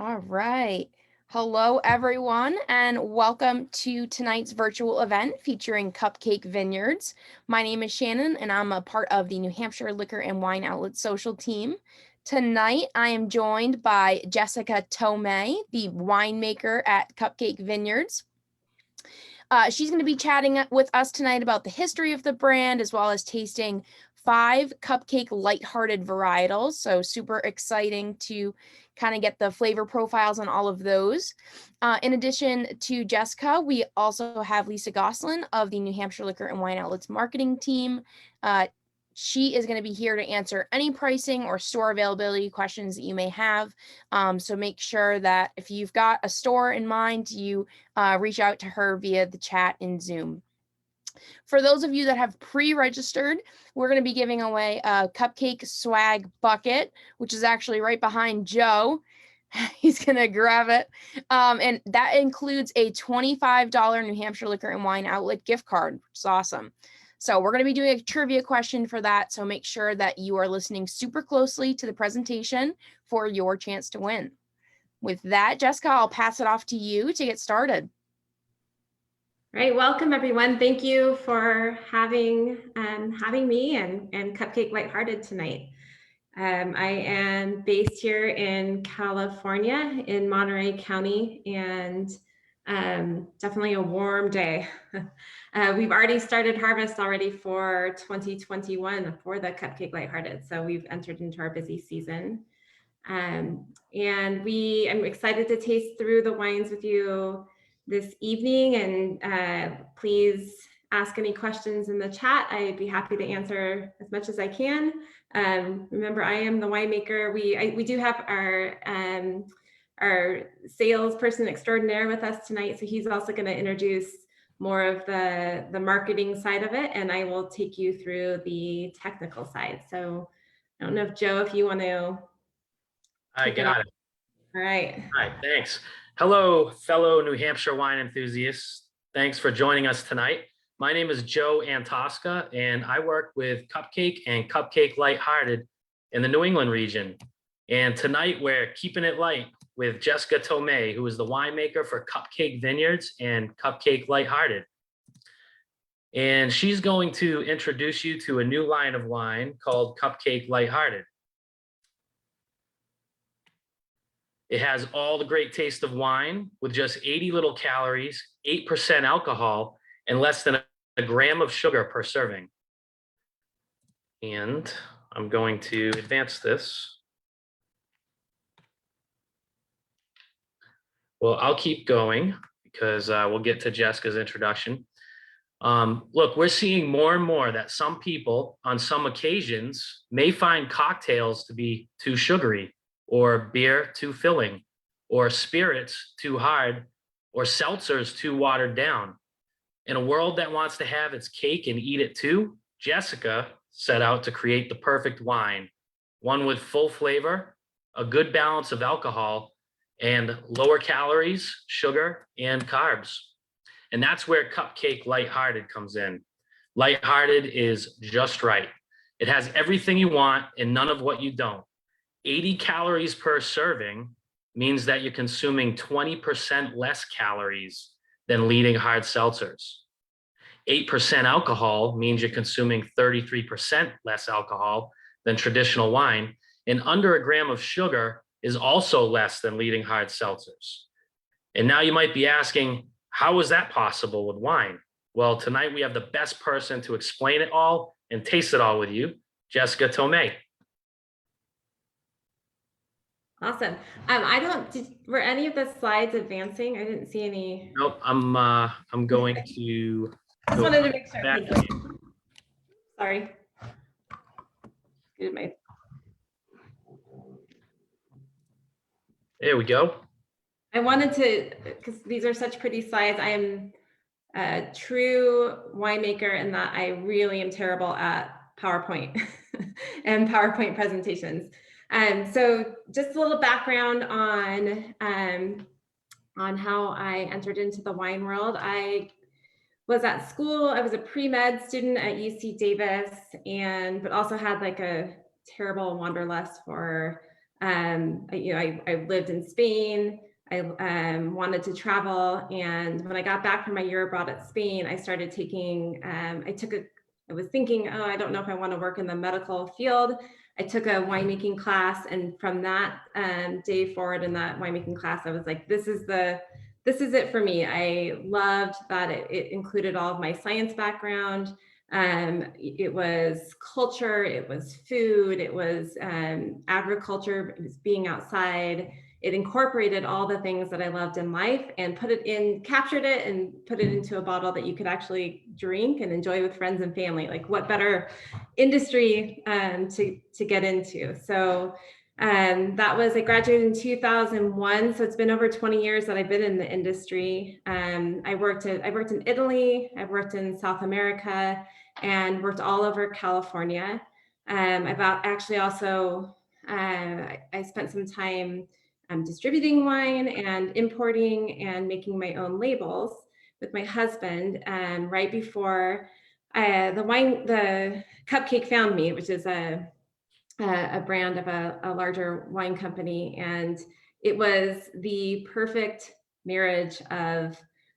All right. Hello, everyone, and welcome to tonight's virtual event featuring Cupcake Vineyards. My name is Shannon, and I'm a part of the New Hampshire Liquor and Wine Outlet social team. Tonight, I am joined by Jessica Tomei, the winemaker at Cupcake Vineyards. She's going to be chatting with us tonight about the history of the brand, as well as tasting 5 Cupcake LightHearted varietals. So super exciting to kind of get the flavor profiles on all of those. In addition to Jessica, we also have Lisa Gosselin of the New Hampshire Liquor and Wine Outlets marketing team. She is going to be here to answer any pricing or store availability questions that you may have. So make sure that if you've got a store in mind, you reach out to her via the chat in Zoom. For those of you that have pre-registered, we're going to be giving away a cupcake swag bucket, which is actually right behind Joe. He's going to grab it. And that includes a $25 New Hampshire Liquor and Wine Outlet gift card, which is awesome. So we're going to be doing a trivia question for that. So make sure that you are listening super closely to the presentation for your chance to win. With that, Jessica, I'll pass it off to you to get started. All right, welcome everyone. Thank you for having me and Cupcake LightHearted tonight. I am based here in California in Monterey County, and definitely a warm day. We've already started harvest already for 2021 for the Cupcake LightHearted, so we've entered into our busy season. And I'm excited to taste through the wines with you this evening, and please ask any questions in the chat. I'd be happy to answer as much as I can. Remember, I am the winemaker. We do have our salesperson extraordinaire with us tonight, so he's also going to introduce more of the marketing side of it, and I will take you through the technical side. So I don't know if Joe, if you want to. I got it. All right. All right, thanks. Hello, fellow New Hampshire wine enthusiasts. Thanks for joining us tonight. My name is Joe Antosca, and I work with Cupcake and Cupcake LightHearted in the New England region. And tonight we're keeping it light with Jessica Tomei, who is the winemaker for Cupcake Vineyards and Cupcake LightHearted. And she's going to introduce you to a new line of wine called Cupcake LightHearted. It has all the great taste of wine with just 80 little calories, 8% alcohol, and less than a gram of sugar per serving. And I'm going to advance this. Well, I'll keep going because we'll get to Jessica's introduction. Look, we're seeing more and more that some people on some occasions may find cocktails to be too sugary, or beer too filling, or spirits too hard, or seltzers too watered down. In a world that wants to have its cake and eat it too, Jessica set out to create the perfect wine, one with full flavor, a good balance of alcohol, and lower calories, sugar, and carbs. And that's where Cupcake LightHearted comes in. LightHearted is just right. It has everything you want and none of what you don't. 80 calories per serving means that you're consuming 20% less calories than leading hard seltzers. 8% alcohol means you're consuming 33% less alcohol than traditional wine, and under a gram of sugar is also less than leading hard seltzers. And now you might be asking, how is that possible with wine? Well, tonight we have the best person to explain it all and taste it all with you, Jessica Tomei. Awesome. Were any of the slides advancing? I didn't see any. Nope, I'm going to. Just wanted to make sure. Sorry. There we go. I wanted to, because these are such pretty slides. I am a true winemaker in that I really am terrible at PowerPoint and PowerPoint presentations. So just a little background on how I entered into the wine world. I was at school. I was a pre-med student at UC Davis, but also had like a terrible wanderlust for I lived in Spain. I wanted to travel, and when I got back from my year abroad at Spain, I started taking. I was thinking, oh, I don't know if I want to work in the medical field. I took a winemaking class, and from that day forward in that winemaking class, I was like, this is it for me. I loved that it included all of my science background. It was culture, it was food, it was agriculture, it was being outside. It incorporated all the things that I loved in life and captured it and put it into a bottle that you could actually drink and enjoy with friends and family. Like, what better industry to get into? So I graduated in 2001. So it's been over 20 years that I've been in the industry. I worked in Italy, I've worked in South America, and worked all over California. I spent some time distributing wine and importing and making my own labels with my husband right before the Cupcake found me, which is a brand of a larger wine company. And it was the perfect marriage of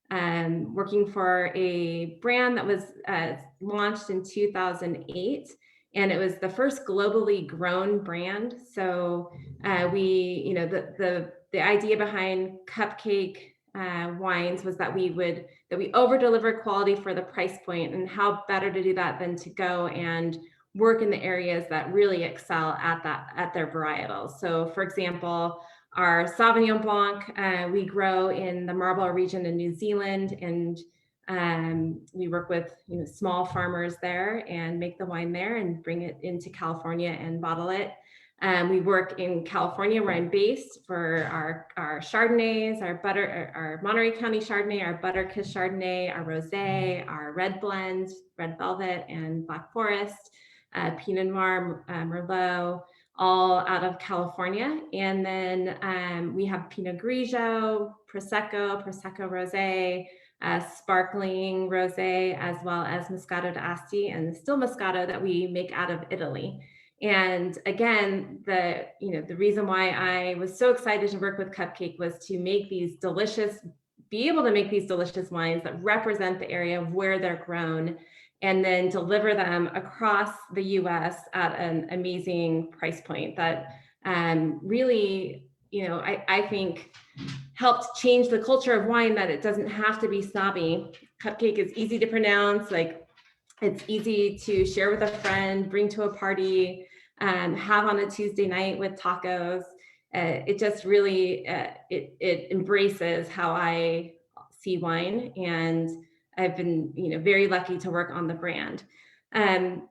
working for a brand that was launched in 2008. And it was the first globally grown brand. So the idea behind Cupcake wines was that we over deliver quality for the price point, and how better to do that than to go and work in the areas that really excel at their varietals. So for example, our Sauvignon Blanc, we grow in the Marlborough region in New Zealand, and we work with small farmers there and make the wine there and bring it into California and bottle it. We work in California, where I'm based, for our Chardonnays, our Monterey County Chardonnay, our Butterkiss Chardonnay, our Rosé, our red blends, Red Velvet and Black Forest, Pinot Noir, Merlot, all out of California. And then we have Pinot Grigio, Prosecco Rosé, sparkling rosé, as well as Moscato d'Asti and the still Moscato that we make out of Italy. And again, the reason why I was so excited to work with Cupcake was to be able to make these delicious wines that represent the area of where they're grown, and then deliver them across the US at an amazing price point that really, I think helped change the culture of wine, that it doesn't have to be snobby. Cupcake is easy to pronounce, like it's easy to share with a friend, bring to a party, have on a Tuesday night with tacos. It just really, it embraces how I see wine, and I've been, very lucky to work on the brand. And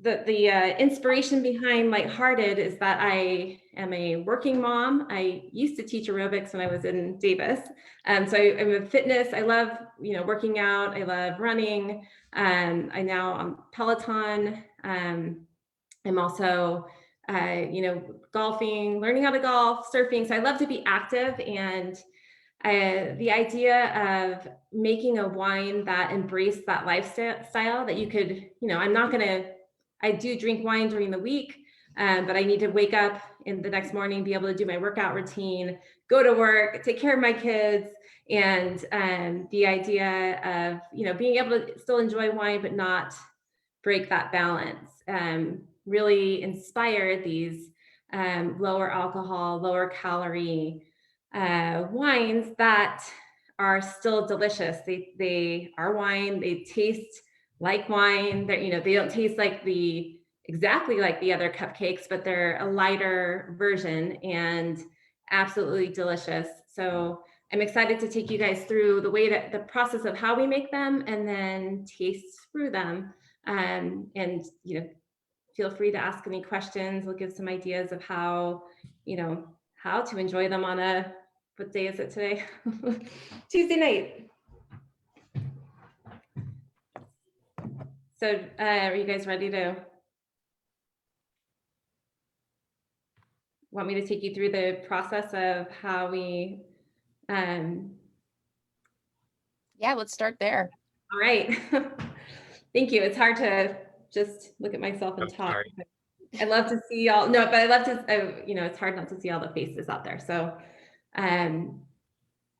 the inspiration behind Lighthearted is that I am a working mom. I used to teach aerobics when I was in Davis. So I'm a fitness. I love, working out. I love running. I'm Peloton. I'm also, golfing, learning how to golf, surfing. So I love to be active, and the idea of making a wine that embraced that lifestyle that you could, I do drink wine during the week, but I need to wake up in the next morning, be able to do my workout routine, go to work, take care of my kids. And the idea of, being able to still enjoy wine, but not break that balance, really inspired these lower alcohol, lower calorie wines that are still delicious. They are wine. They taste like wine. They don't taste exactly like the other cupcakes, but they're a lighter version and absolutely delicious. So I'm excited to take you guys through the process of how we make them, and then taste through them. And feel free to ask any questions. We'll give some ideas of how to enjoy them on what day is it today? Tuesday night. So are you guys ready to? Want me to take you through the process of how we? Yeah, let's start there. All right. Thank you. It's hard to just look at myself and talk. I love to see all, no, but I love to, you know, it's hard not to see all the faces out there. So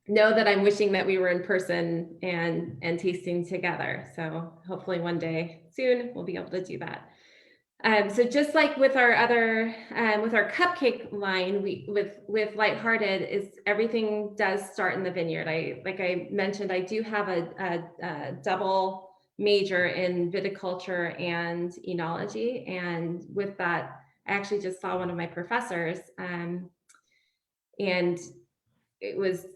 know that I'm wishing that we were in person and tasting together. So hopefully one day soon we'll be able to do that. So just like with our other, with our cupcake line, with Lighthearted, is everything does start in the vineyard. Like I mentioned, I do have a double major in viticulture and enology, and with that, I actually just saw one of my professors, and it was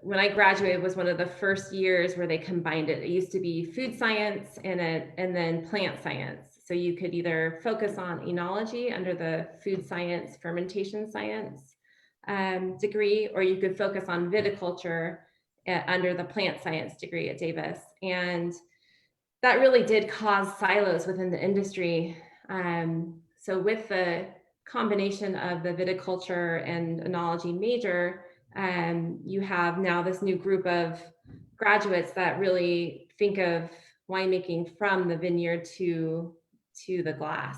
when I graduated was one of the first years where they combined it. It used to be food science and then plant science. So you could either focus on enology under the food science, fermentation science degree, or you could focus on viticulture under the plant science degree at Davis. And that really did cause silos within the industry. So with the combination of the viticulture and enology major, you have now this new group of graduates that really think of winemaking from the vineyard to the glass.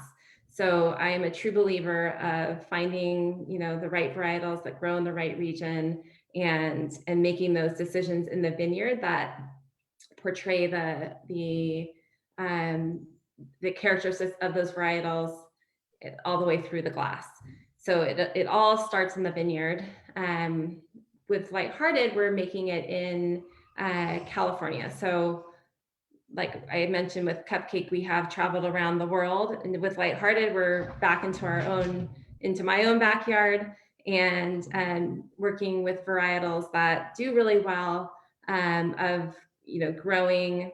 So I am a true believer of finding, you know, the right varietals that grow in the right region, and making those decisions in the vineyard that portray the characteristics of those varietals all the way through the glass. So it all starts in the vineyard. With Lighthearted, we're making it in California. So like I mentioned with Cupcake, we have traveled around the world, and with Lighthearted, we're back into my own backyard, and working with varietals that do really well, of, you know, growing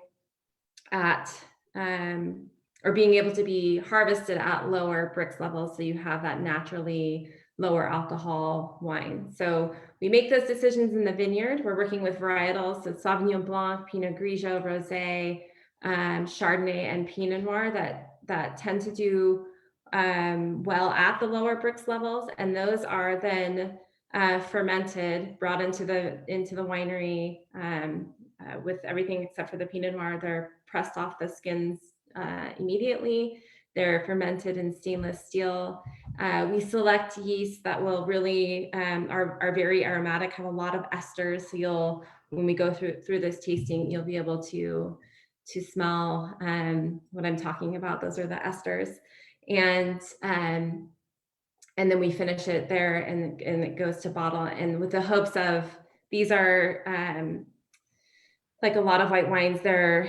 at or being able to be harvested at lower Brix levels, so you have that naturally lower alcohol wine. So we make those decisions in the vineyard. We're working with varietals, so Sauvignon Blanc, Pinot Grigio, Rosé, Chardonnay, and Pinot Noir that tend to do well at the lower Brix levels, and those are then fermented, brought into the winery with everything except for the Pinot Noir. They're pressed off the skins immediately. They're fermented in stainless steel. We select yeast that will really are very aromatic, have a lot of esters. So when we go through this tasting, you'll be able to smell what I'm talking about. Those are the esters, and then we finish it there, and it goes to bottle, and with the hopes of, these are like a lot of white wines, they're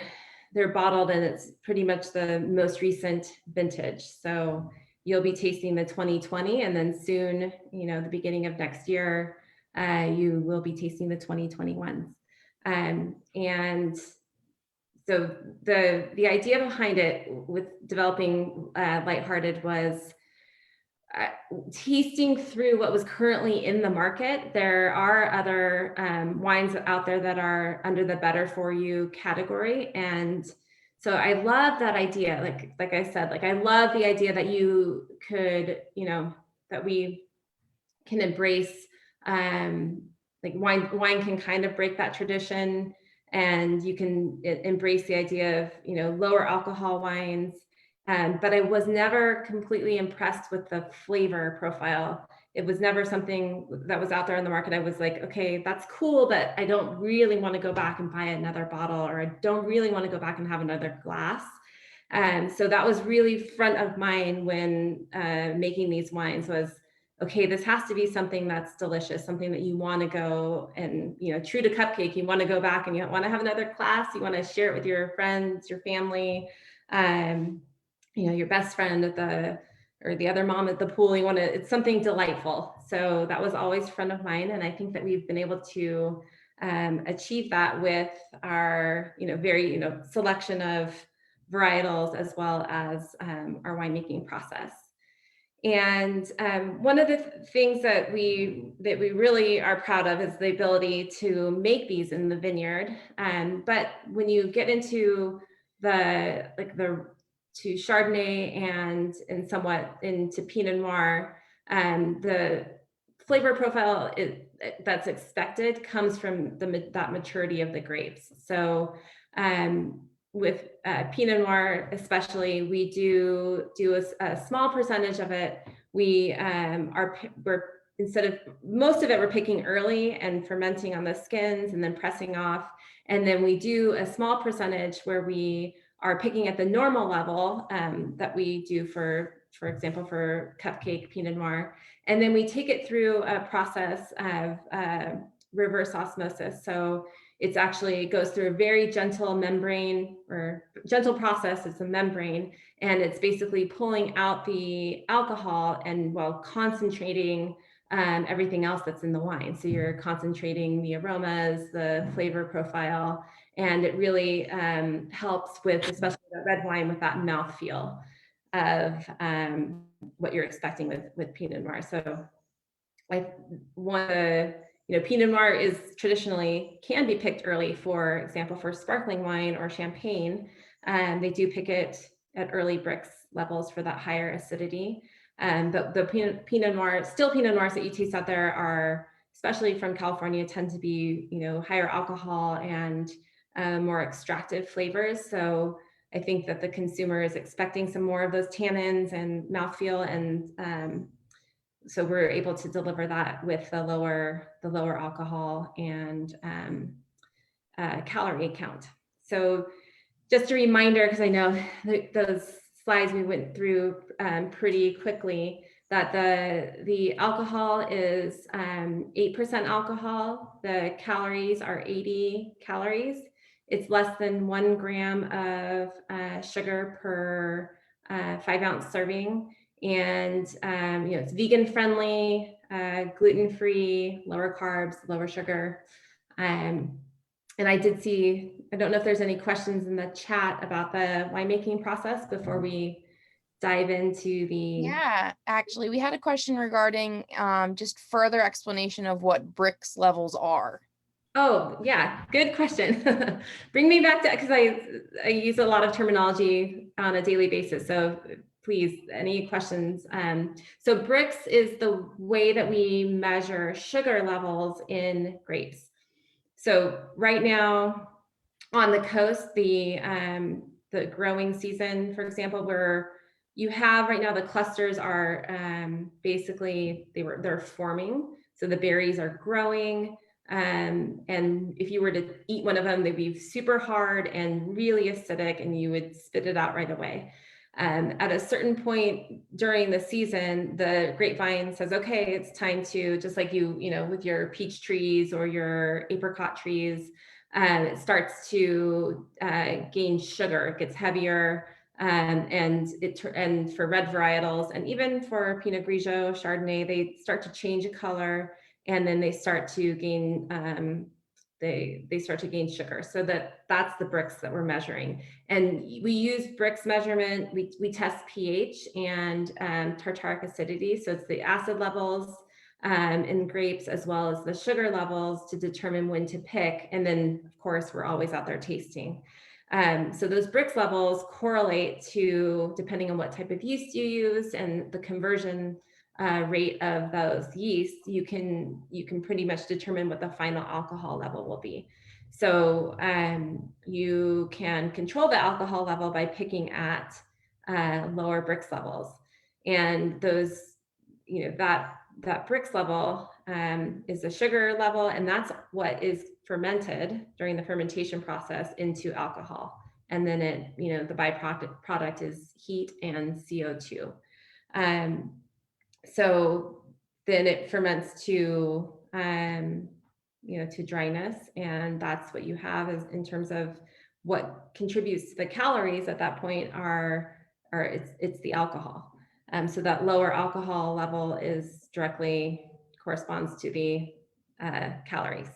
bottled, and it's pretty much the most recent vintage. So you'll be tasting the 2020, and then soon, you know, the beginning of next year, you will be tasting the 2021s. And so the idea behind it with developing Lighthearted was tasting through what was currently in the market. There are other wines out there that are under the better for you category. And so I love that idea. Like I said, like I love the idea that you could, you know, that we can embrace, like wine can kind of break that tradition, and you can embrace the idea of, you know, lower alcohol wines. But I was never completely impressed with the flavor profile. It was never something that was out there in the market. I was like, okay, that's cool, but I don't really want to go back and buy another bottle, or I don't really want to go back and have another glass. So that was really front of mind when making these wines was, okay, this has to be something that's delicious, something that you want to go and, you know, true to Cupcake, you want to go back and you want to have another class, you want to share it with your friends, your family, you know, your best friend or the other mom at the pool. You want to, it's something delightful. So that was always front of mind. And I think that we've been able to achieve that with our, you know, very, you know, selection of varietals, as well as our winemaking process. And one of the things that we really are proud of is the ability to make these in the vineyard. But when you get into to Chardonnay and somewhat into Pinot Noir, the flavor profile that's expected comes from that maturity of the grapes. So with Pinot Noir, especially, we do a small percentage of it. We're instead of most of it, we're picking early and fermenting on the skins and then pressing off. And then we do a small percentage where we are picking at the normal level that we do for example, for Cupcake Pinot Noir. And then we take it through a process of reverse osmosis. So it's actually goes through a very gentle membrane or gentle process. It's a membrane, and it's basically pulling out the alcohol and while concentrating everything else that's in the wine. So you're concentrating the aromas, the flavor profile, and it really helps with, especially the red wine, with that mouthfeel of what you're expecting with Pinot Noir. So Pinot Noir is traditionally can be picked early, for example, for sparkling wine or champagne. They do pick it at early Brix levels for that higher acidity. But the Pinot Noirs that you taste out there are, especially from California, tend to be, higher alcohol and more extractive flavors. So I think that the consumer is expecting some more of those tannins and mouthfeel, and so we're able to deliver that with the lower alcohol and calorie count. So just a reminder, because I know those slides we went through pretty quickly, that the alcohol is 8% alcohol. The calories are 80 calories. It's less than 1 gram of sugar per 5-ounce serving. And it's vegan friendly, gluten-free, lower carbs, lower sugar. And I did see, I don't know if there's any questions in the chat about the winemaking process before we dive into the... Yeah, actually, we had a question regarding just further explanation of what Brix levels are. Oh, yeah, good question. Bring me back to, because I use a lot of terminology on a daily basis. So please, any questions? So Brix is the way that we measure sugar levels in grapes. So right now on the coast, the growing season, for example, where you have right now, the clusters are basically, they're forming. So the berries are growing. And if you were to eat one of them, they'd be super hard and really acidic, and you would spit it out right away. At a certain point during the season, the grapevine says, okay, it's time to, just like with your peach trees or your apricot trees, it starts to gain sugar. It gets heavier, and for red varietals, and even for Pinot Grigio, Chardonnay, they start to change a color, and then they start to gain they start to gain sugar. So that's the Brix that we're measuring. And we use Brix measurement. We test pH and tartaric acidity. So it's the acid levels in grapes, as well as the sugar levels, to determine when to pick. And then of course, we're always out there tasting. So those Brix levels correlate to, depending on what type of yeast you use and the conversion rate of those yeasts, you can pretty much determine what the final alcohol level will be. So you can control the alcohol level by picking at lower Brix levels, and those, that Brix level is the sugar level, and that's what is fermented during the fermentation process into alcohol. And then the byproduct is heat and CO2. So then it ferments to, to dryness, and that's what you have is, in terms of what contributes to the calories at that point, it's the alcohol. So that lower alcohol level is directly corresponds to the calories.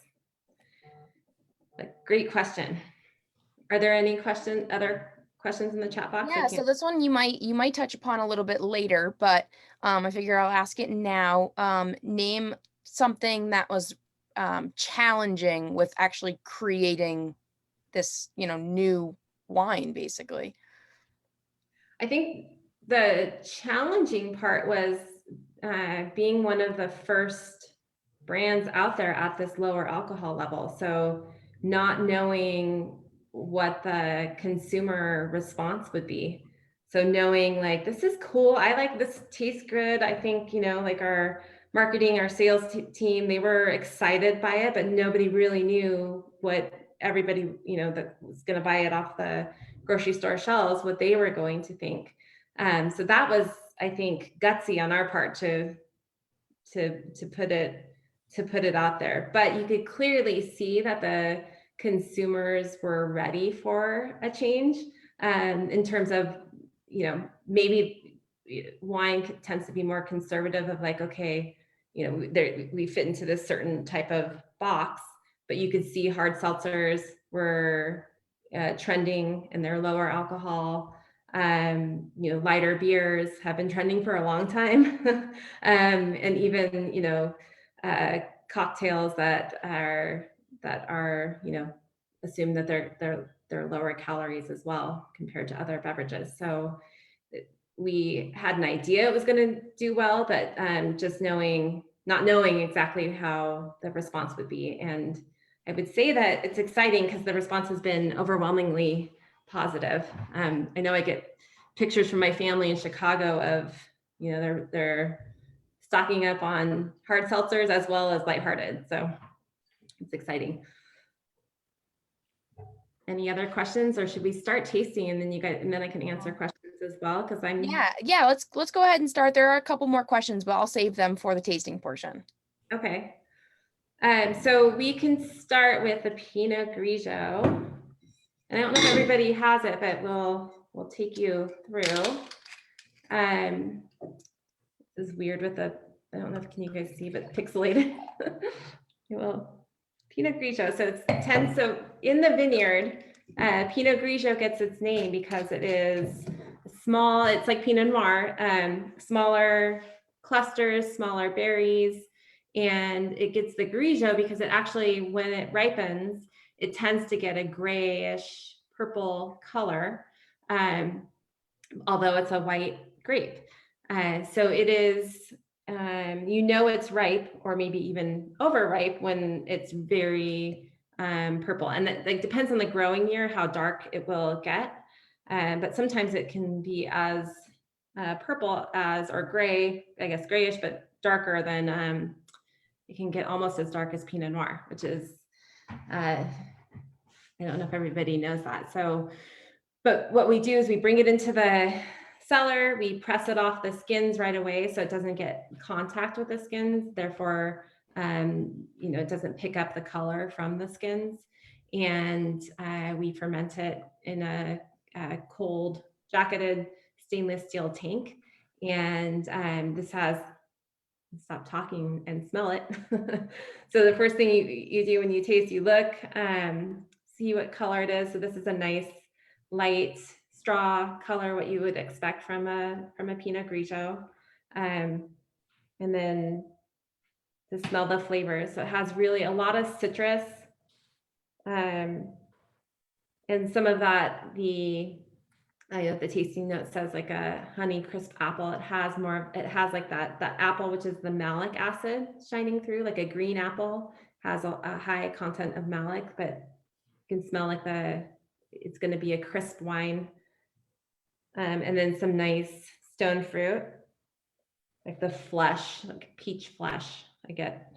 But great question. Are there any other questions in the chat box? Yeah, so this one you might touch upon a little bit later, but I figure I'll ask it now. Name something that was challenging with actually creating this, new wine, basically. I think the challenging part was being one of the first brands out there at this lower alcohol level. So not knowing what the consumer response would be. So knowing like, this is cool, I like this, tastes good. I think, you know, like our marketing, our sales team, they were excited by it, but nobody really knew what everybody, you know, that was going to buy it off the grocery store shelves, what they were going to think. So that was, I think, gutsy on our part to put it out there. But you could clearly see that the consumers were ready for a change, in terms of, you know, maybe wine tends to be more conservative of like, okay, you know, we fit into this certain type of box, but you could see hard seltzers were trending and they're lower alcohol. You know, lighter beers have been trending for a long time. And even, you know, cocktails that are, you know, assume that they're lower calories as well compared to other beverages. So we had an idea it was going to do well, but just not knowing exactly how the response would be. And I would say that it's exciting because the response has been overwhelmingly positive. I know I get pictures from my family in Chicago of, you know, they're stocking up on hard seltzers as well as lighthearted. So it's exciting. Any other questions, or should we start tasting and then I can answer questions as well? Because I'm yeah. Let's go ahead and start. There are a couple more questions, but I'll save them for the tasting portion. okay. So we can start with the Pinot Grigio. And I don't know if everybody has it, but we'll take you through. This is weird with the, I don't know if can you guys see, but pixelated. Well, Pinot Grigio. So it's so in the vineyard, Pinot Grigio gets its name because it is small. It's like Pinot Noir, smaller clusters, smaller berries. And it gets the Grigio because it actually, when it ripens, it tends to get a grayish purple color, although it's a white grape. So it is, you know, it's ripe or maybe even overripe when it's very purple. And that like, depends on the growing year, how dark it will get. But sometimes it can be as purple as, or gray, I guess grayish, but darker than, it can get almost as dark as Pinot Noir, which is, I don't know if everybody knows that. So, but what we do is we bring it into the cellar, we press it off the skins right away so it doesn't get contact with the skins. Therefore, you know, it doesn't pick up the color from the skins. And we ferment it in a cold jacketed stainless steel tank. And this has, stop talking and smell it. So the first thing you do when you taste, you look, see what color it is. So this is a nice light straw color, what you would expect from a Pinot Grigio. And then to smell the flavors. So it has really a lot of citrus. And some of that, I know the tasting note says like a honey crisp apple. It has more, it has like that apple, which is the malic acid shining through, like a green apple has a high content of malic, but you can smell like it's going to be a crisp wine. And then some nice stone fruit, like the flesh, like peach flesh. I get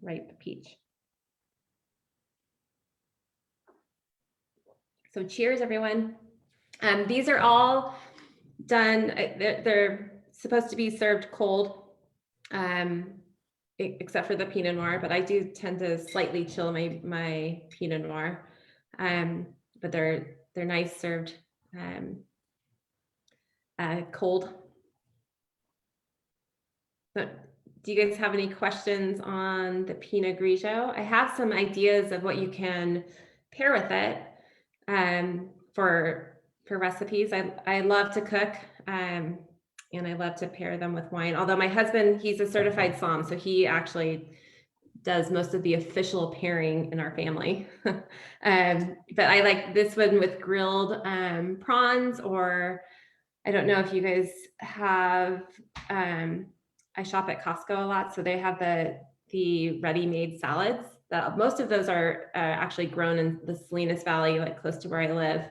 ripe peach. So cheers, everyone. These are all done, they're supposed to be served cold, except for the Pinot Noir, but I do tend to slightly chill my Pinot Noir. But they're nice served cold. But do you guys have any questions on the Pinot Grigio? I have some ideas of what you can pair with it for recipes. I love to cook, and I love to pair them with wine. Although my husband, he's a certified somm, so he actually does most of the official pairing in our family. But I like this one with grilled prawns, or I don't know if you guys have, I shop at Costco a lot, so they have the ready-made salads. most of those are actually grown in the Salinas Valley, like close to where I live.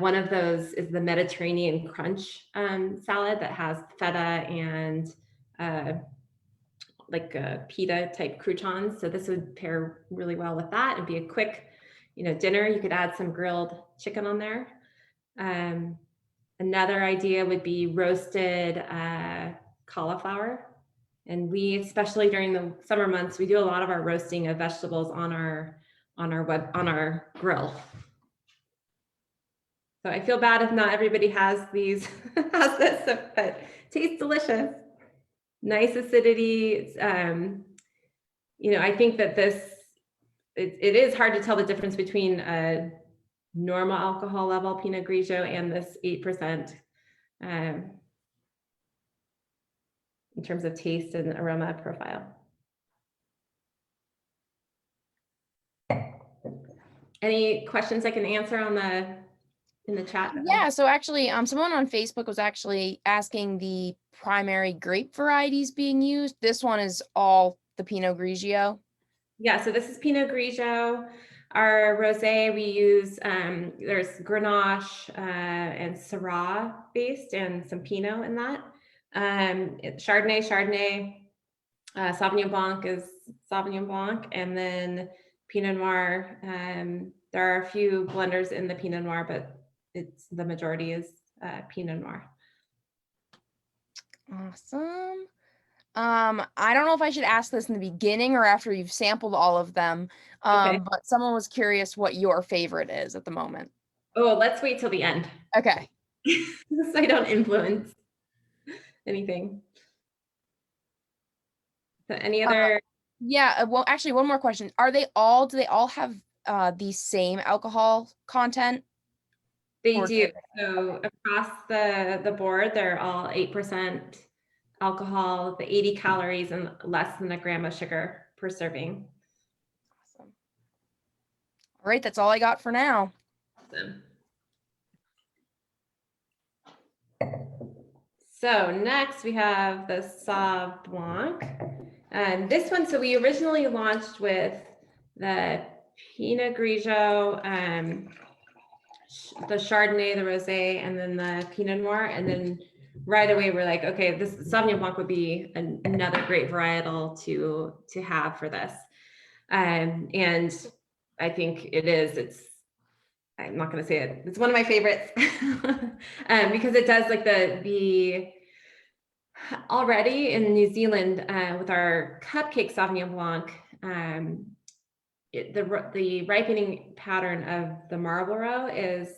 One of those is the Mediterranean Crunch salad that has feta and like pita type croutons. So this would pair really well with that and be a quick, dinner. You could add some grilled chicken on there. Another idea would be roasted cauliflower. And we, especially during the summer months, we do a lot of our roasting of vegetables on our grill. So I feel bad if not everybody has these, has this, but it tastes delicious. Nice acidity. I think that it is hard to tell the difference between a normal alcohol level Pinot Grigio and this 8%. In terms of taste and aroma profile. Any questions I can answer in the chat? Yeah, so actually, someone on Facebook was actually asking the primary grape varieties being used. This one is all the Pinot Grigio. Yeah, so this is Pinot Grigio. Our rosé, we use, there's Grenache and Syrah based and some Pinot in that. Chardonnay, Sauvignon Blanc is Sauvignon Blanc, and then Pinot Noir. There are a few blenders in the Pinot Noir, but the majority is Pinot Noir. Awesome. I don't know if I should ask this in the beginning or after you've sampled all of them, Okay. but someone was curious what your favorite is at the moment. Oh, let's wait till the end. Okay. So I don't influence anything. So any other? Yeah, well, actually, one more question. Do they all have the same alcohol content? They do. So across the board, they're all 8% alcohol, the 80 calories, and less than a gram of sugar per serving. Awesome. All right, that's all I got for now. Awesome. So next we have the Sauv Blanc. And this one, so we originally launched with the Pinot Grigio, the Chardonnay, the Rosé, and then the Pinot Noir. And then right away we're like, okay, this Sauvignon Blanc would be another great varietal to have for this. And I think it is. I'm not going to say it. It's one of my favorites because it does like the already in New Zealand with our Cupcake Sauvignon Blanc. The ripening pattern of the Marlborough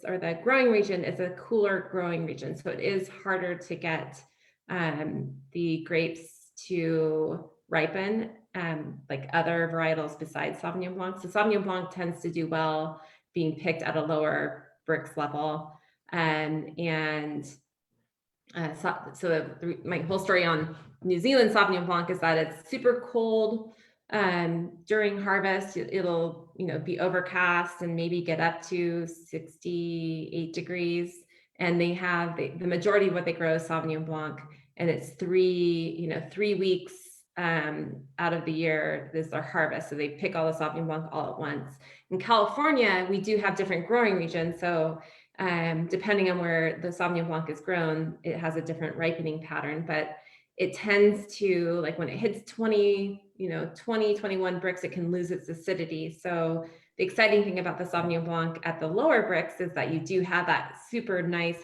or the growing region is a cooler growing region. So it is harder to get the grapes to ripen like other varietals besides Sauvignon Blanc. So Sauvignon Blanc tends to do well being picked at a lower Brix level. So my whole story on New Zealand Sauvignon Blanc is that it's super cold. During harvest, it'll be overcast and maybe get up to 68 degrees. And they have the majority of what they grow is Sauvignon Blanc, and it's 3 weeks out of the year is their harvest. So they pick all the Sauvignon Blanc all at once. In California, we do have different growing regions. So depending on where the Sauvignon Blanc is grown, it has a different ripening pattern, but it tends to, like when it hits 20, 21 Brix, it can lose its acidity. So the exciting thing about the Sauvignon Blanc at the lower Brix is that you do have that super nice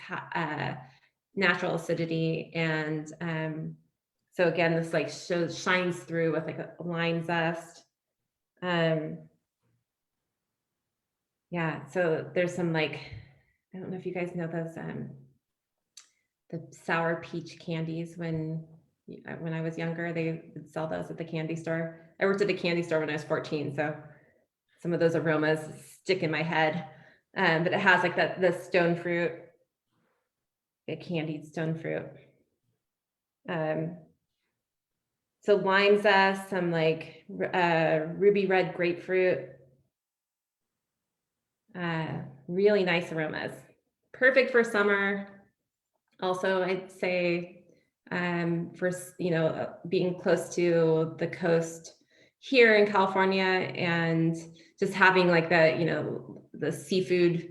natural acidity. And so again, this like shines through with like a lime zest. Yeah, so there's some like, I don't know if you guys know those, the sour peach candies. When I was younger, they would sell those at the candy store. I worked at a candy store when I was 14, so some of those aromas stick in my head. But it has like the stone fruit, a candied stone fruit. So lime zest, some like ruby red grapefruit. Really nice aromas. Perfect for summer. Also, I'd say for being close to the coast, here in California, and just having like the seafood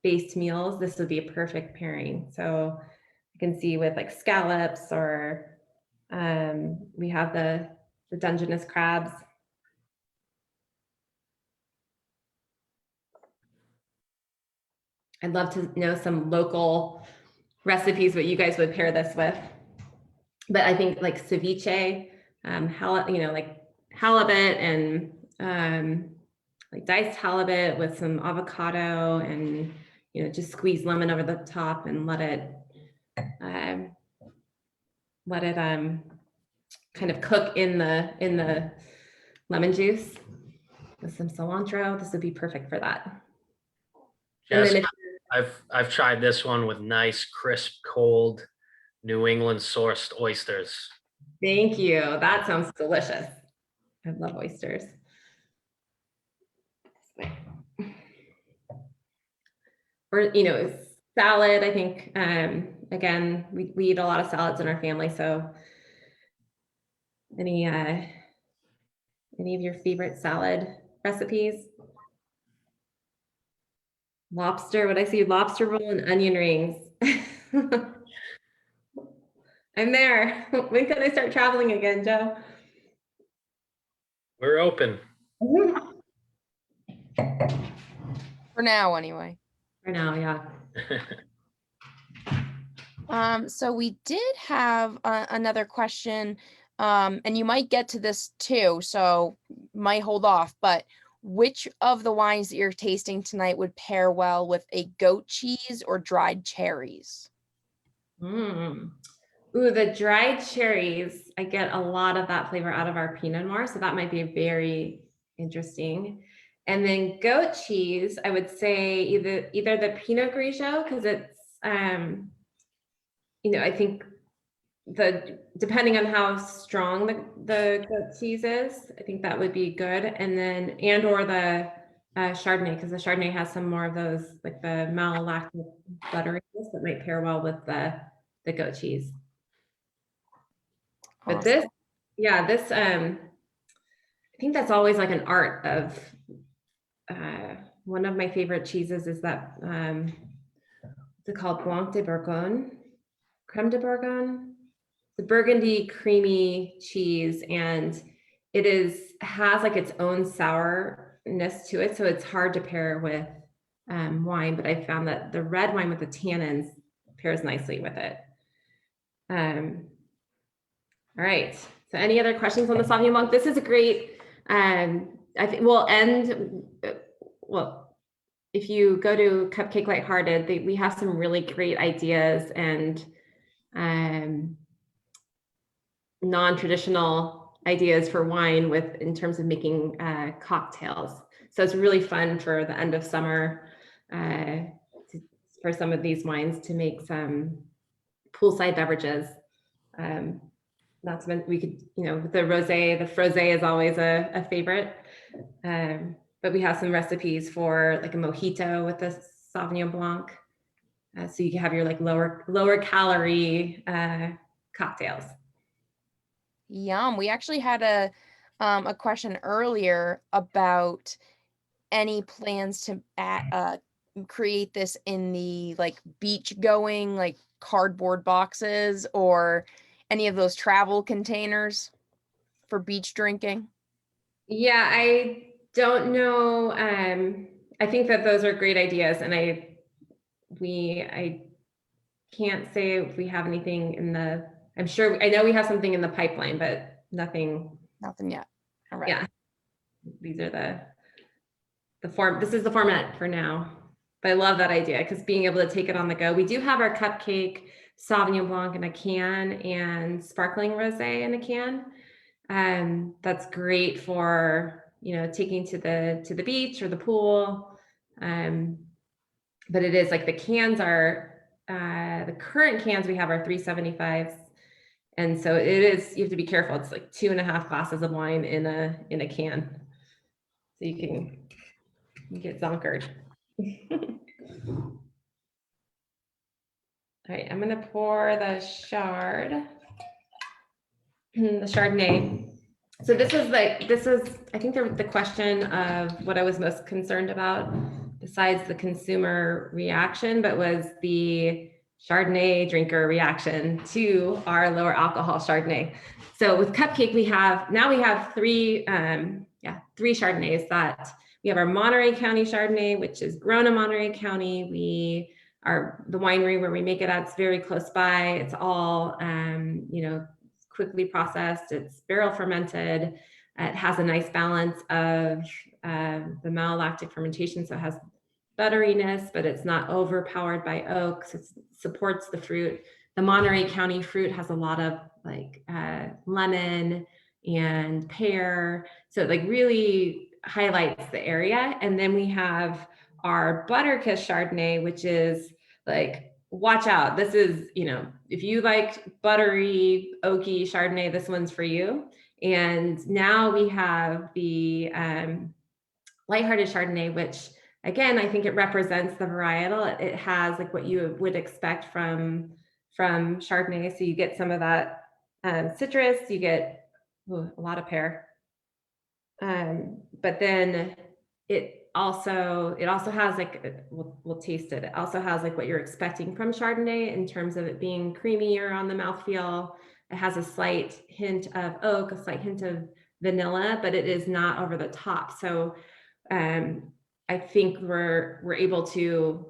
based meals, this would be a perfect pairing. So you can see with like scallops, or we have the Dungeness crabs. I'd love to know some local recipes, what you guys would pair this with. But I think like ceviche, like halibut and like diced halibut with some avocado, and just squeeze lemon over the top and let it kind of cook in the lemon juice with some cilantro. This would be perfect for that. Yes, I've tried this one with nice, crisp, cold New England sourced oysters. Thank you. That sounds delicious. I love oysters. Or, salad, I think, again, we eat a lot of salads in our family. So any of your favorite salad recipes? Lobster, what I see, lobster roll and onion rings. I'm there. When can I start traveling again, Joe? We're open. For now, anyway. For now, yeah. So we did have another question, and you might get to this too, so might hold off, but which of the wines that you're tasting tonight would pair well with a goat cheese or dried cherries? Ooh, the dried cherries, I get a lot of that flavor out of our Pinot Noir, so that might be very interesting. And then goat cheese, I would say either the Pinot Grigio, because it's I think depending on how strong the goat cheese is, I think that would be good. And then or the Chardonnay, because the Chardonnay has some more of those, like the malolactic butteriness that might pair well with the goat cheese. But Awesome. I think that's always like an art of one of my favorite cheeses is that what's it called? Blanc de Bourgogne, creme de Bourgogne, the Burgundy creamy cheese, and it has like its own sourness to it, so it's hard to pair with wine. But I found that the red wine with the tannins pairs nicely with it. All right. So any other questions on the Sauvignon Blanc? This is a great, I think we'll end, well, if you go to Cupcake LightHearted, we have some really great ideas and non-traditional ideas for wine in terms of making cocktails. So it's really fun for the end of summer for some of these wines to make some poolside beverages. That's when we could, the rosé, the frosé is always a favorite. But we have some recipes for like a mojito with the Sauvignon Blanc. So you can have your like lower calorie cocktails. Yum. We actually had a question earlier about any plans to create this in the like beach going, like cardboard boxes or any of those travel containers for beach drinking. Yeah, I don't know. I think that those are great ideas, and I can't say if we have anything in the. I know we have something in the pipeline, but nothing yet. All right. Yeah, these are the form. This is the format for now, but I love that idea because being able to take it on the go. We do have our cupcake Sauvignon Blanc in a can and sparkling rosé in a can. That's great for taking to the beach or the pool. But it is like the cans are the current cans we have are 375s, and so it is, you have to be careful. It's like 2.5 glasses of wine in a can, so you can get zonkered. All right, I'm gonna pour the Chard. the Chardonnay. So this is, I think the question of what I was most concerned about, besides the consumer reaction, but was the Chardonnay drinker reaction to our lower alcohol Chardonnay. So with Cupcake, we have three Chardonnays. That we have our Monterey County Chardonnay, which is grown in Monterey County. The winery where we make it at is very close by. It's all, quickly processed. It's barrel fermented. It has a nice balance of the malolactic fermentation, so it has butteriness, but it's not overpowered by oak. So it supports the fruit. The Monterey County fruit has a lot of lemon and pear, so it really highlights the area. And then we have our Butterkiss Chardonnay, which is watch out. This is, if you like buttery, oaky Chardonnay, this one's for you. And now we have the Lighthearted Chardonnay, which again, I think it represents the varietal. It has what you would expect from Chardonnay. So you get some of that citrus, you get a lot of pear. But then it also has we'll taste it. It also has what you're expecting from Chardonnay in terms of it being creamier on the mouthfeel. It has a slight hint of oak, a slight hint of vanilla, but it is not over the top. So I think we're able to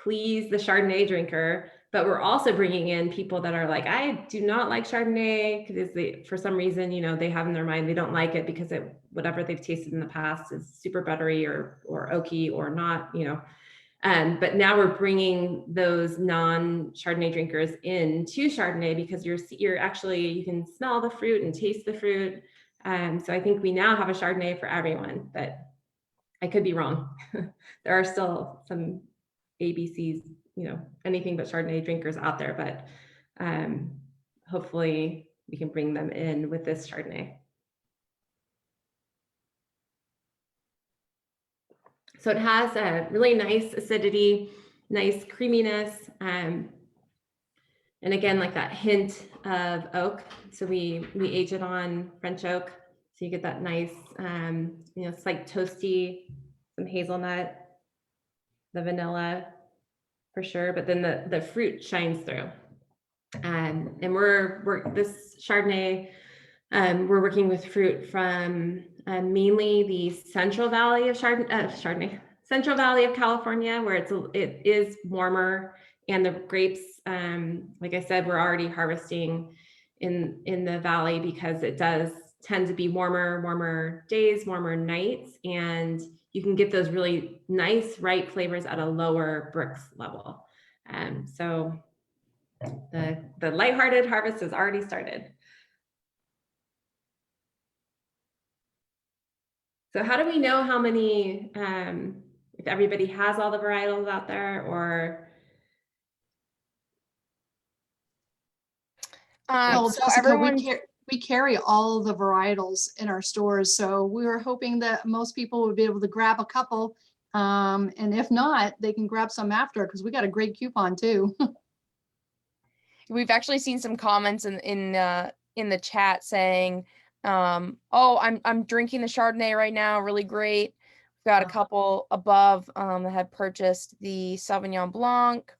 please the Chardonnay drinker, but we're also bringing in people that are I do not like Chardonnay because for some reason, they have in their mind they don't like it because whatever they've tasted in the past is super buttery or oaky or not, but now we're bringing those non-Chardonnay drinkers into Chardonnay because you're actually, you can smell the fruit and taste the fruit. So I think we now have a Chardonnay for everyone, but I could be wrong. There are still some ABCs, anything but Chardonnay drinkers out there, but hopefully we can bring them in with this Chardonnay. So it has a really nice acidity, nice creaminess, and again, that hint of oak. So we age it on French oak, so you get that nice, slight toasty, some hazelnut, the vanilla for sure, but then the fruit shines through. And we're this Chardonnay, we're working with fruit from mainly the Central Valley of Chardonnay, Central Valley of California, where it is warmer, and the grapes, like I said, we're already harvesting in the valley because it does tend to be warmer days, warmer nights, and you can get those really nice, ripe flavors at a lower Brix level. So the Lighthearted harvest has already started. So how do we know how many, if everybody has all the varietals out there, or? Well, So Jessica, everyone, we carry all of the varietals in our stores, so we were hoping that most people would be able to grab a couple, and if not, they can grab some after because we got a great coupon too. we've actually seen some comments in the chat saying, "Oh, I'm drinking the Chardonnay right now, really great." We've got a couple above that have purchased the Sauvignon Blanc.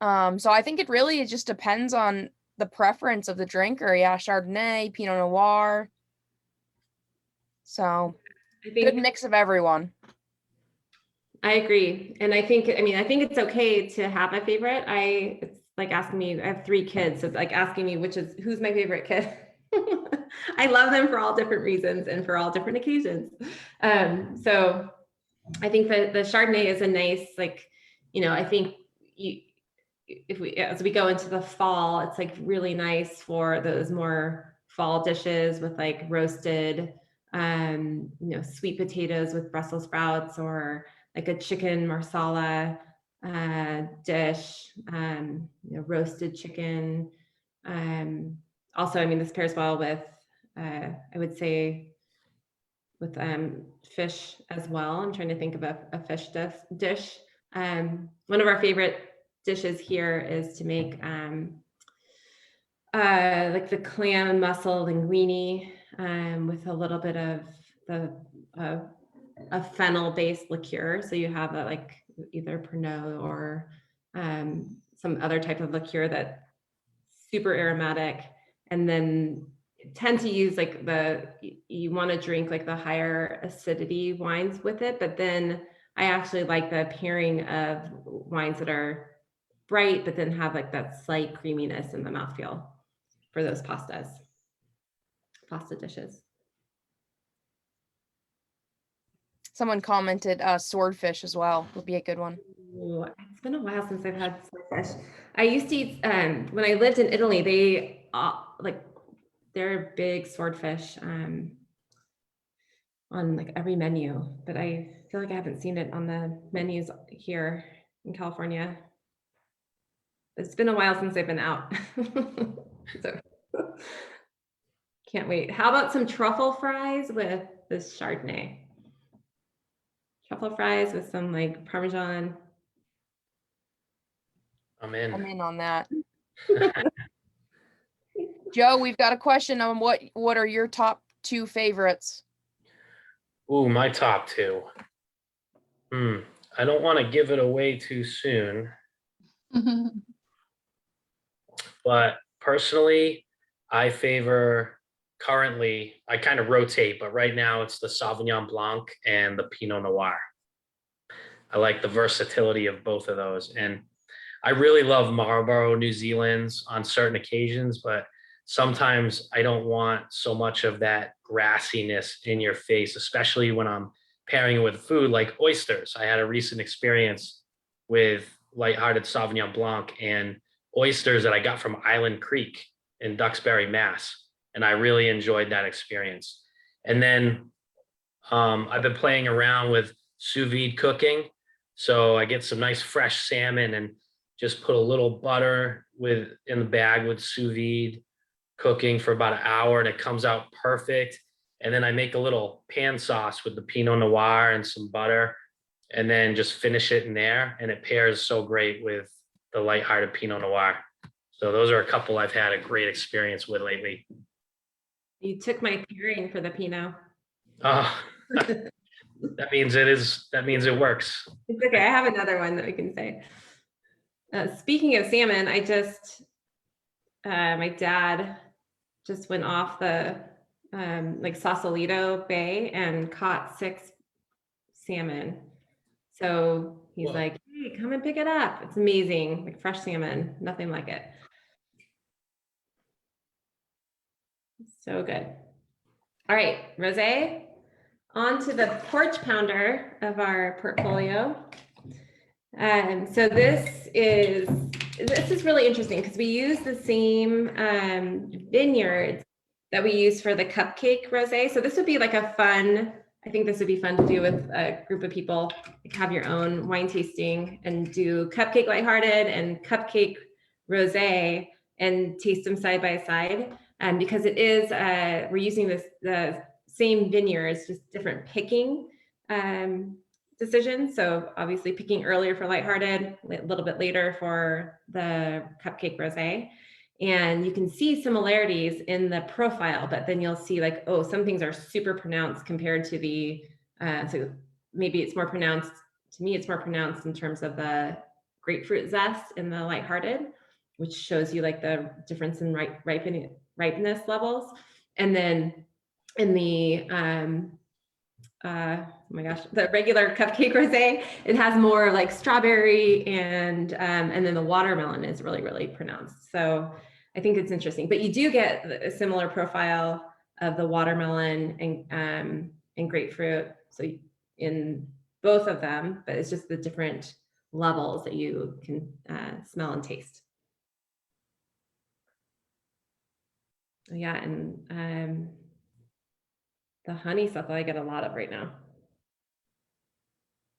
So I think it just depends on the preference of the drinker. Yeah, Chardonnay, Pinot Noir. So good mix of everyone. I agree. And I think it's okay to have a favorite. It's like asking me, I have 3 kids. So it's like asking me who's my favorite kid. I love them for all different reasons and for all different occasions. So I think that the Chardonnay is a nice, I think as we go into the fall, it's really nice for those more fall dishes with roasted, sweet potatoes with Brussels sprouts, or a chicken marsala dish, roasted chicken. Also, this pairs well with, I would say, with fish as well. I'm trying to think of a fish dish. One of our favorite dishes here is to make like the clam and mussel linguine, with a little bit of a fennel-based liqueur. So you have like either Pinot or some other type of liqueur that's super aromatic, and then tend to use like you want to drink like the higher acidity wines with it, but then I actually like the pairing of wines that are bright, but then have like that slight creaminess in the mouthfeel for those pasta dishes. Someone commented swordfish as well would be a good one. Ooh, it's been a while since I've had swordfish. I used to eat, when I lived in Italy, they they're big swordfish on like every menu, but I feel like I haven't seen it on the menus here in California. It's been a while since I've been out. So can't wait. How about some truffle fries with this Chardonnay? Truffle fries with some like Parmesan. I'm I'm in. in on that. Joe, we've got a question on what are your top 2 favorites? Ooh, my top 2. I don't want to give it away too soon, but personally, I favor currently, I kind of rotate, but right now it's the Sauvignon Blanc and the Pinot Noir. I like the versatility of both of those. And I really love Marlborough New Zealand's on certain occasions, but sometimes I don't want so much of that grassiness in your face, especially when I'm pairing it with food like oysters. I had a recent experience with Lighthearted Sauvignon Blanc and oysters that I got from Island Creek in Duxbury, Mass. And I really enjoyed that experience. And then I've been playing around with sous vide cooking. So I get some nice fresh salmon and just put a little butter in the bag with sous vide cooking for about an hour, and it comes out perfect. And then I make a little pan sauce with the Pinot Noir and some butter, and then just finish it in there. And it pairs so great with the Lighthearted Pinot Noir. So those are a couple I've had a great experience with lately. You took my pairing for the Pinot. That means it works. It's okay. I have another one that we can say. Speaking of salmon, my dad just went off the like Sausalito Bay and caught 6 salmon. So he's like, hey, come and pick it up. It's amazing, like fresh salmon, nothing like it. So good. All right, rosé. On to the porch pounder of our portfolio. So this is really interesting because we use the same vineyards that we use for the cupcake rosé. So this would be like I think this would be fun to do with a group of people, like have your own wine tasting and do Cupcake LightHearted and Cupcake Rosé and taste them side by side. And because it is, we're using the same vineyards, just different picking decisions. So obviously picking earlier for Lighthearted, a little bit later for the Cupcake Rosé. And you can see similarities in the profile, but then you'll see like, oh, some things are super pronounced compared to the, so maybe it's more pronounced, to me, it's more pronounced in terms of the grapefruit zest in the Lighthearted, which shows you like the difference in ripeness levels. And then in the, oh my gosh, the regular Cupcake Rosé, it has more like strawberry and then the watermelon is really, really pronounced. So I think it's interesting, but you do get a similar profile of the watermelon and grapefruit. So in both of them, but it's just the different levels that you can smell and taste. Yeah, and the honeysuckle I get a lot of right now.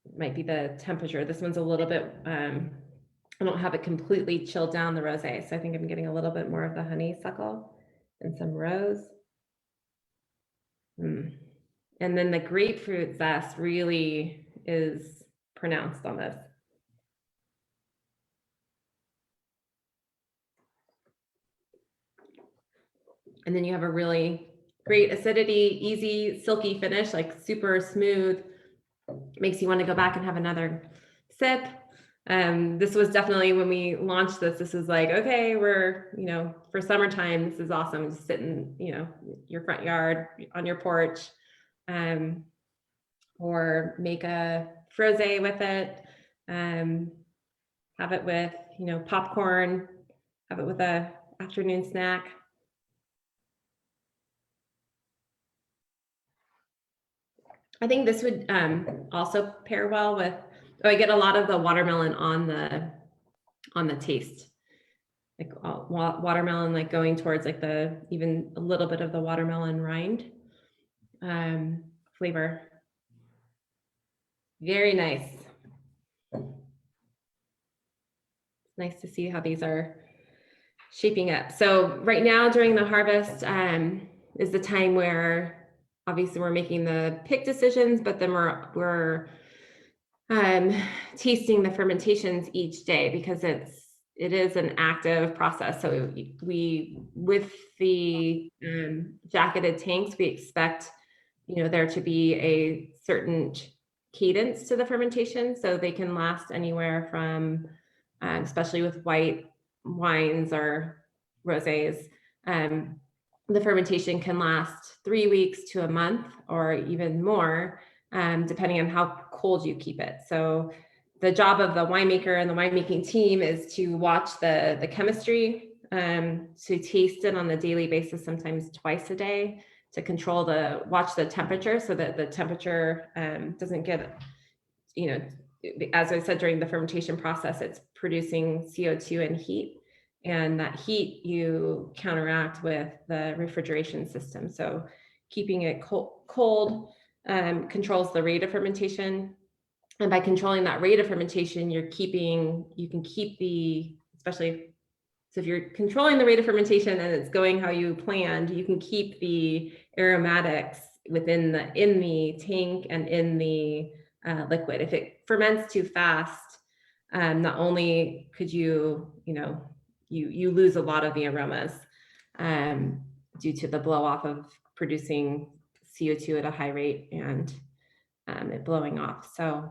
It might be the temperature. This one's a little bit, I don't have it completely chilled down, the rosé, so I think I'm getting a little bit more of the honeysuckle and some rose. And then the grapefruit zest really is pronounced on this. And then you have a really great acidity, easy, silky finish, like super smooth. Makes you want to go back and have another sip. This was definitely, when we launched this is like, okay, we're, for summertime, this is awesome. Just sit in, your front yard, on your porch, or make a frosé with it. Have it with, popcorn, have it with a afternoon snack. I think this would also pair well with, I get a lot of the watermelon on the taste, like watermelon, like going towards like even a little bit of the watermelon rind flavor. Very nice. Nice to see how these are shaping up. So right now during the harvest is the time where obviously we're making the pick decisions, but then we're tasting the fermentations each day, because it is an active process. So we with the jacketed tanks, we expect there to be a certain cadence to the fermentation, so they can last anywhere from especially with white wines or rosés, the fermentation can last 3 weeks to a month or even more, depending on how cold you keep it. So the job of the winemaker and the winemaking team is to watch the chemistry, to taste it on a daily basis, sometimes twice a day, to watch the temperature, so that the temperature doesn't get, as I said, during the fermentation process, it's producing CO2 and heat. And that heat you counteract with the refrigeration system. So keeping it cold controls the rate of fermentation. And by controlling that rate of fermentation, you can keep especially, so if you're controlling the rate of fermentation and it's going how you planned, you can keep the aromatics in the tank and in the liquid. If it ferments too fast, not only could you lose a lot of the aromas due to the blow off of producing CO2 at a high rate and it blowing off. So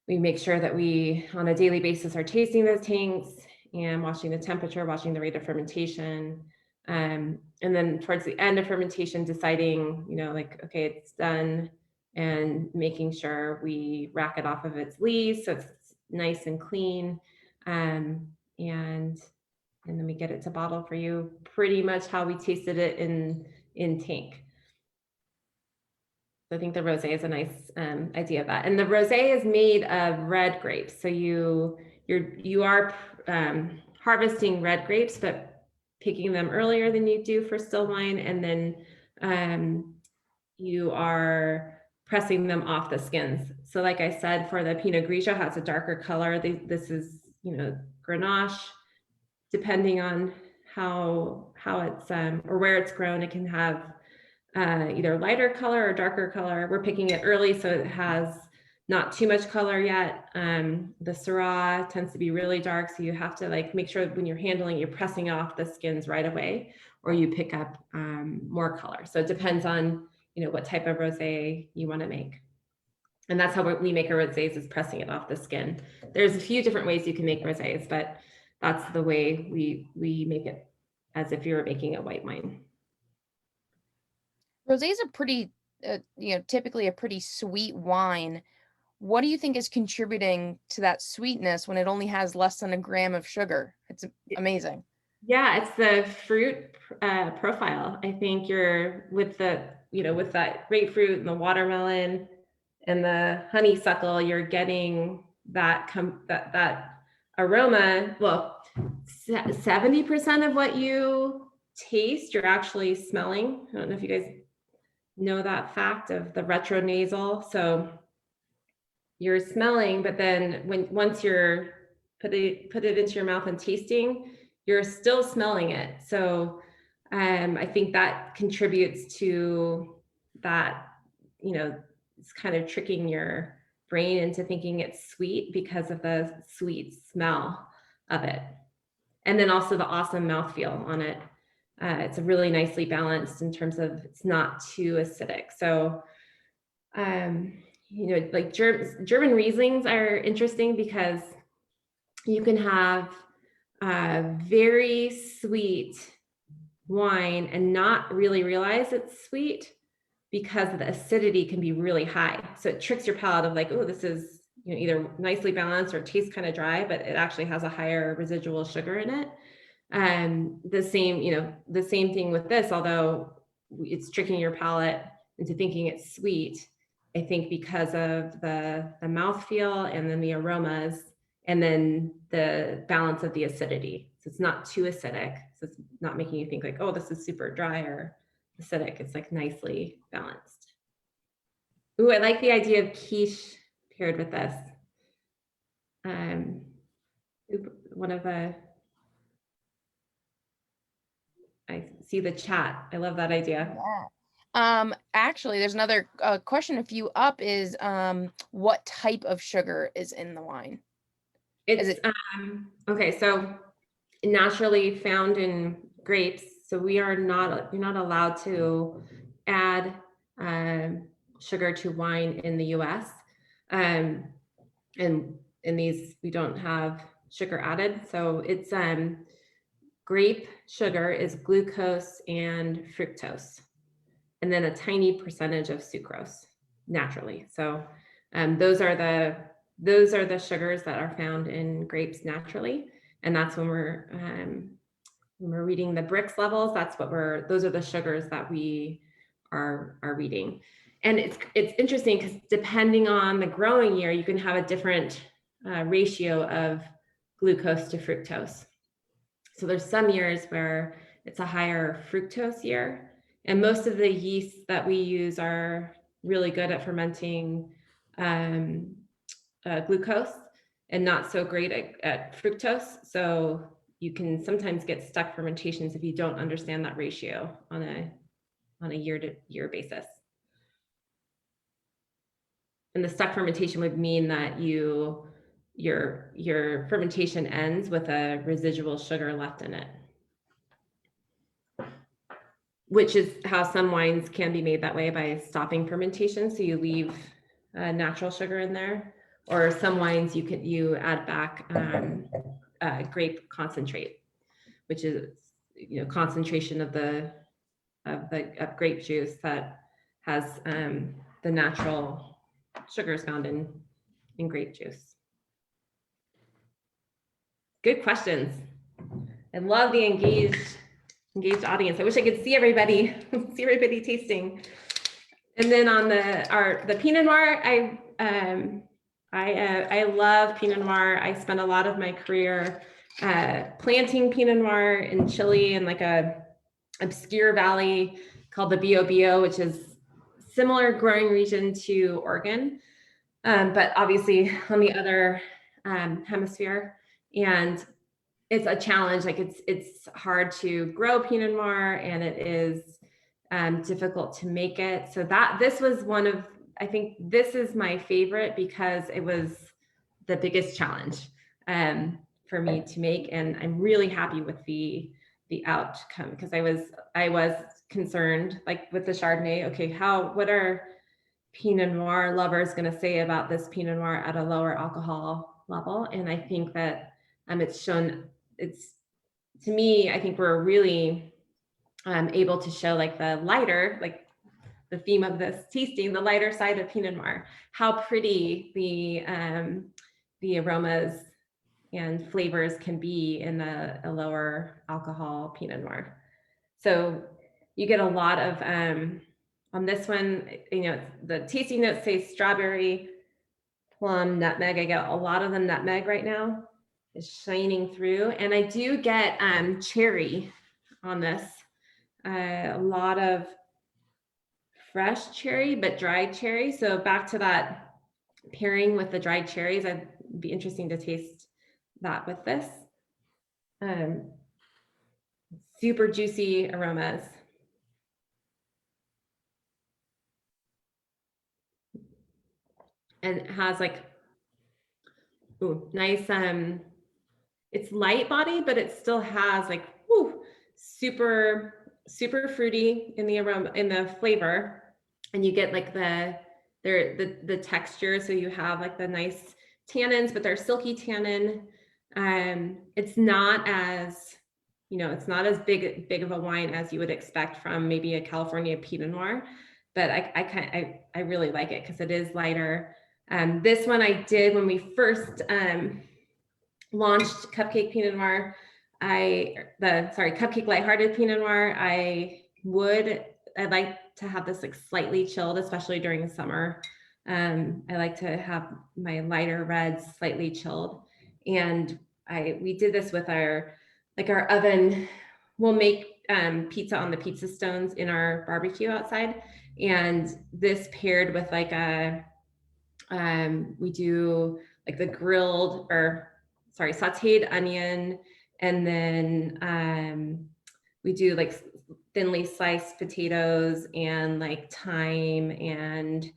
we make sure that we, on a daily basis, are tasting those tanks and watching the temperature, watching the rate of fermentation. And then towards the end of fermentation, deciding, okay, it's done, and making sure we rack it off of its lees so it's nice and clean. And then we get it to bottle for you pretty much how we tasted it in tank. So I think the rosé is a nice idea of that. And the rosé is made of red grapes. So you are harvesting red grapes, but picking them earlier than you do for still wine. And then you are pressing them off the skins. So like I said, for the Pinot Grigio, has a darker color. This is, Grenache. Depending on how it's or where it's grown, it can have either lighter color or darker color. We're picking it early, so it has not too much color yet. The Syrah tends to be really dark, so you have to make sure when you're handling, you're pressing off the skins right away, or you pick up more color. So it depends on what type of rosé you want to make. And that's how we make our rosés, is pressing it off the skin. There's a few different ways you can make rosés, but that's the way we make it, as if you were making a white wine. Rosé is a pretty, typically a pretty sweet wine. What do you think is contributing to that sweetness when it only has less than a gram of sugar? It's amazing. Yeah, it's the fruit profile. I think you're with that grapefruit and the watermelon and the honeysuckle, you're getting that aroma. Well, 70% of what you taste, you're actually smelling. I don't know if you guys know that fact of the retronasal. So you're smelling, but then once you're put it into your mouth and tasting, you're still smelling it. So I think that contributes to that, it's kind of tricking your brain into thinking it's sweet because of the sweet smell of it. And then also the awesome mouthfeel on it. it's a really nicely balanced in terms of it's not too acidic. So, you know, like German Rieslings are interesting because you can have very sweet wine and not really realize it's sweet because the acidity can be really high. So it tricks your palate of like, oh, this is, you know, either nicely balanced or tastes kind of dry, but it actually has a higher residual sugar in it. The same, you know, the same thing with this, although it's tricking your palate into thinking it's sweet, I think because of the mouthfeel and then the aromas and then the balance of the acidity. So it's not too acidic. So it's not making you think like, oh, this is super dry or acidic. It's like nicely balanced. Ooh, I like the idea of quiche paired with this. One of the, I see the chat. I love that idea. Yeah. Actually, there's another question a few up is what type of sugar is in the wine? It's okay, so naturally found in grapes. So you're not allowed to add sugar to wine in the US. And in these, we don't have sugar added. So it's grape sugar is glucose and fructose, and then a tiny percentage of sucrose naturally. So those are the sugars that are found in grapes naturally, and that's when we're reading the Brix levels. Those are the sugars that we are reading. And it's interesting because depending on the growing year, you can have a different ratio of glucose to fructose. So there's some years where it's a higher fructose year, and most of the yeasts that we use are really good at fermenting glucose and not so great at fructose. So you can sometimes get stuck fermentations if you don't understand that ratio on a year-to-year basis. And the stuck fermentation would mean that your fermentation ends with a residual sugar left in it, which is how some wines can be made that way by stopping fermentation. So you leave natural sugar in there, or some wines you add back grape concentrate, which is, you know, concentration of grape juice that has the natural sugars found in grape juice. Good questions. I love the engaged audience. I wish I could see everybody tasting. And then on the Pinot Noir, I love Pinot Noir. I spent a lot of my career planting Pinot Noir in Chile in like a obscure valley called the Biobío, which is similar growing region to Oregon, but obviously on the other hemisphere. And it's a challenge. Like it's hard to grow Pinot Noir, and it is difficult to make it. So this was I think this is my favorite because it was the biggest challenge for me to make, and I'm really happy with the outcome, because I was concerned, like with the Chardonnay. Okay, what are Pinot Noir lovers going to say about this Pinot Noir at a lower alcohol level? And I think that to me, I think we're really able to show like the lighter, like the theme of this tasting, the lighter side of Pinot Noir, how pretty the aromas and flavors can be in a lower alcohol Pinot Noir. So you get a lot of, on this one, you know, the tasting notes say strawberry, plum, nutmeg. I get a lot of the nutmeg right now is shining through, and I do get cherry on this, a lot of fresh cherry, but dried cherry. So back to that pairing with the dried cherries, I'd be interesting to taste that with this. Super juicy aromas. And it has like, nice, it's light body, but it still has like, super, super fruity in the aroma, in the flavor. And you get like the texture. So you have like the nice tannins, but they're silky tannin. It's not as, it's not as big of a wine as you would expect from maybe a California Pinot Noir, but I really like it because it is lighter. This one I did when we first launched Cupcake Pinot Noir. Cupcake LightHearted Pinot Noir. I'd like to have this like slightly chilled, especially during the summer. I like to have my lighter reds slightly chilled, and we did this with our oven. We'll make pizza on the pizza stones in our barbecue outside, and this paired with like we do like the sauteed onion, and then we do like thinly sliced potatoes and like thyme, and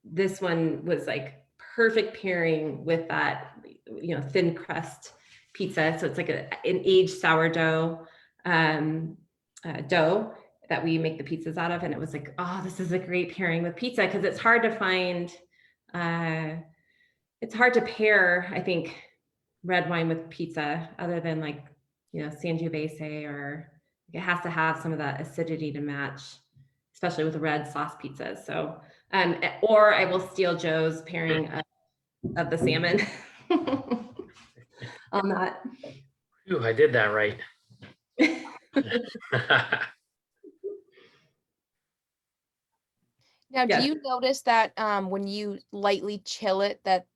this one was like perfect pairing with that, thin crust pizza. So it's like an aged sourdough dough that we make the pizzas out of. And it was like, oh, this is a great pairing with pizza, because it's hard to find, it's hard to pair, I think, red wine with pizza other than like, Sangiovese, or it has to have some of that acidity to match, especially with red sauce pizzas. So, or I will steal Joe's pairing of the salmon on that. Ooh, I did that right. Now, Yes. do you notice that when you lightly chill it, that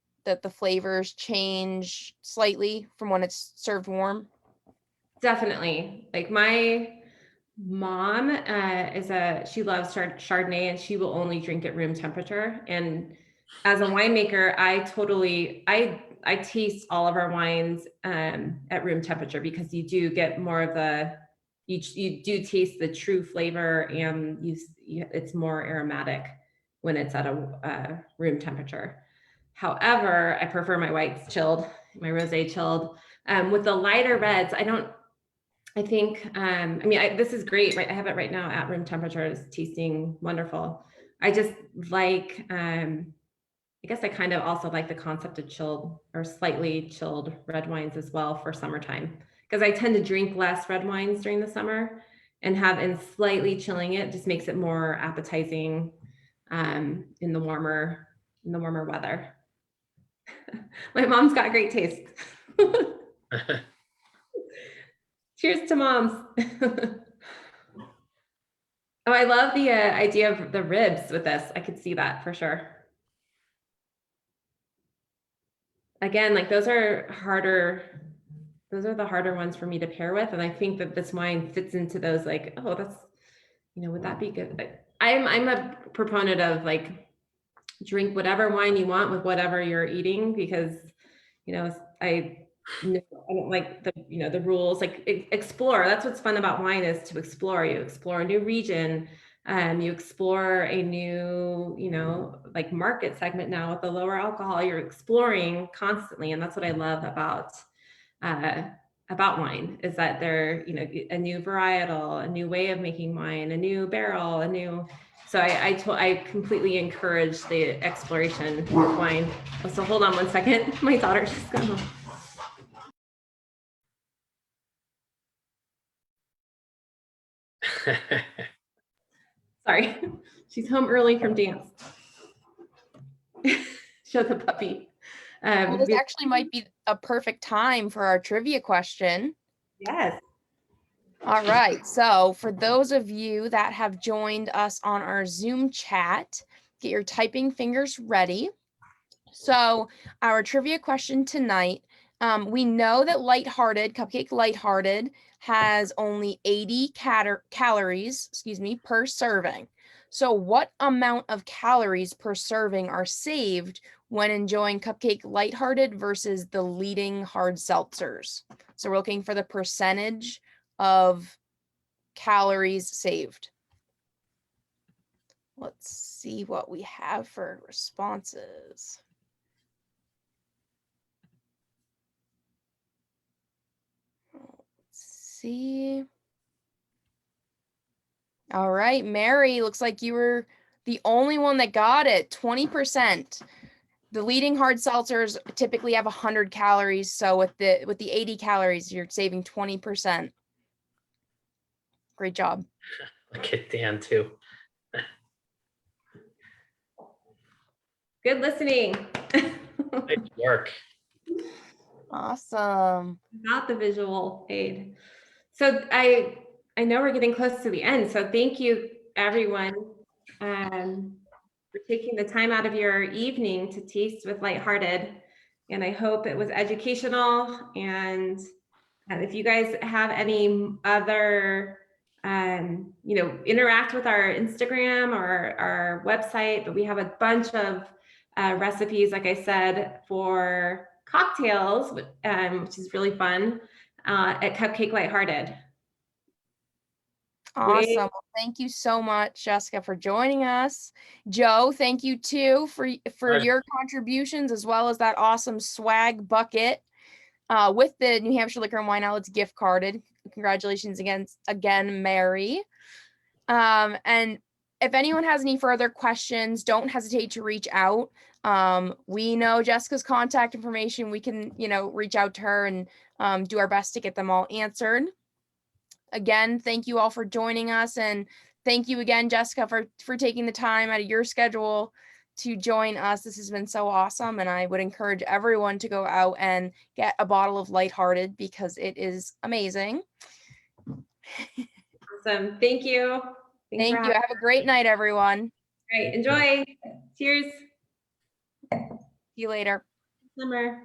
the flavors change slightly from when it's served warm? Definitely. Like my mom she loves Chardonnay, and she will only drink at room temperature. And as a winemaker, I taste all of our wines at room temperature, because you do get more of you do taste the true flavor, and it's more aromatic when it's at a room temperature. However, I prefer my whites chilled, my rosé chilled. With the lighter reds, this is great, right? I have it right now at room temperature. It's tasting wonderful. I just like, I guess I kind of also like the concept of chilled or slightly chilled red wines as well for summertime, because I tend to drink less red wines during the summer, and slightly chilling it just makes it more appetizing in the warmer weather. My mom's got great taste. Cheers to moms. Oh, I love the idea of the ribs with this. I could see that for sure. Again, like those are the harder ones for me to pair with. And I think that this wine fits into those, like, oh, that's, would that be good? But I'm a proponent of like, drink whatever wine you want with whatever you're eating, because, I don't like the rules. Like explore. That's what's fun about wine, is to explore. You explore a new region, you explore a new, like market segment now with the lower alcohol. You're exploring constantly, and that's what I love about wine, is that they're, a new varietal, a new way of making wine, a new barrel, So I completely encourage the exploration of wine. So hold on one second. My daughter just got home. Sorry, she's home early from dance. Show the puppy. Well, this actually might be a perfect time for our trivia question. Yes. All right. So for those of you that have joined us on our Zoom chat, get your typing fingers ready. So our trivia question tonight, we know that Cupcake LightHearted has only 80 calories, per serving. So what amount of calories per serving are saved when enjoying Cupcake LightHearted versus the leading hard seltzers? So we're looking for the percentage of calories saved. Let's see what we have for responses. Let's see. All right, Mary, looks like you were the only one that got it, 20%. The leading hard seltzers typically have 100 calories, so with the 80 calories, you're saving 20%. Great job. Look at Dan too. Good listening. Nice work. Awesome. Not the visual aid. So I know we're getting close to the end. So thank you everyone for taking the time out of your evening to taste with Lighthearted. And I hope it was educational. And if you guys have any other, interact with our Instagram or our website, but we have a bunch of recipes, like I said, for cocktails, which is really fun, at Cupcake LightHearted. Awesome. Well, thank you so much, Jessica, for joining us. Joe, thank you too for your contributions, as well as that awesome swag bucket with the New Hampshire Liquor and Wine Outlets gift carded. Congratulations again, Mary. And if anyone has any further questions, don't hesitate to reach out. We know Jessica's contact information. We can, reach out to her and do our best to get them all answered. Again, thank you all for joining us, and thank you again, Jessica, for taking the time out of your schedule to join us. This has been so awesome, and I would encourage everyone to go out and get a bottle of Lighthearted because it is amazing. Awesome. Thank you. Thank you. Have a great night, everyone. Great. Enjoy. Cheers. See you later. Summer.